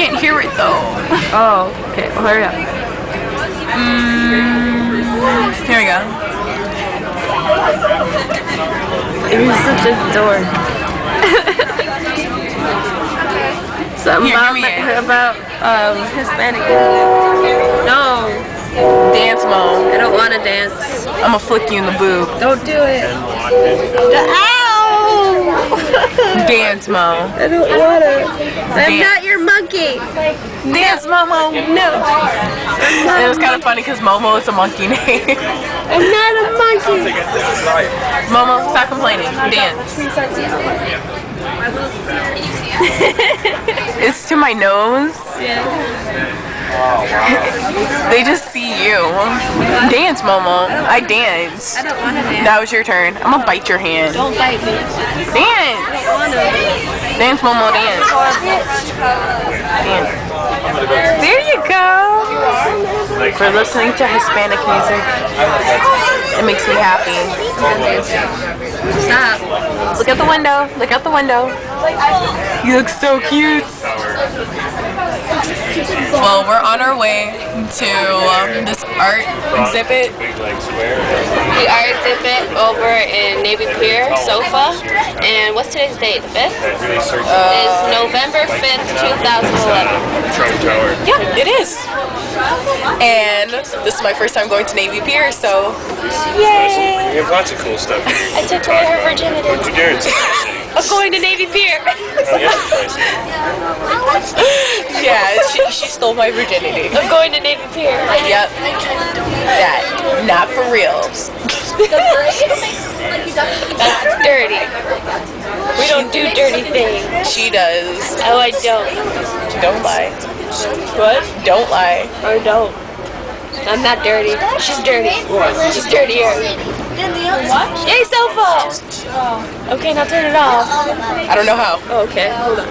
can't hear it though. Oh, okay. Well, hurry up. Here we go. You're such a dork. Something about Hispanic. No. Dance, Mom. I don't want to dance. I'ma flick you in the boob. Don't do it. Ow! Dance, Mo. I don't want to. I'm not your monkey. Dance, Momo. No. It was kind of funny because Momo is a monkey name. I'm not a monkey. Momo, stop complaining. Dance. It's to my nose. Yeah. They just see you. Dance, Momo. I dance. I don't want to dance. That was your turn. I'm gonna bite your hand. Don't bite me. Dance. I don't want to. Dance, Momo, dance. Dance. There you go. For listening to Hispanic music, it makes me happy. Stop. Look out the window. Look out the window. You look so cute. Well, we're on our way to this art exhibit. The art exhibit over in Navy Pier, S.O.F.A. And what's today's date? The 5th? It's November 5th, 2011. Yeah, it is. And this is my first time going to Navy Pier, so yay! We have lots of cool stuff. I took away her virginity. What'd you do? I'm going to Navy Pier. Yeah, she stole my virginity. I'm going to Navy Pier. Yep. That. Not for real. That's dirty. We don't do dirty things. She does. Oh, I don't. Don't lie. What? Don't lie. I don't. I'm not dirty. She's dirty. She's dirtier. Yay, S.O.F.A! Okay, now turn it off. I don't know how. Oh, okay, hold on.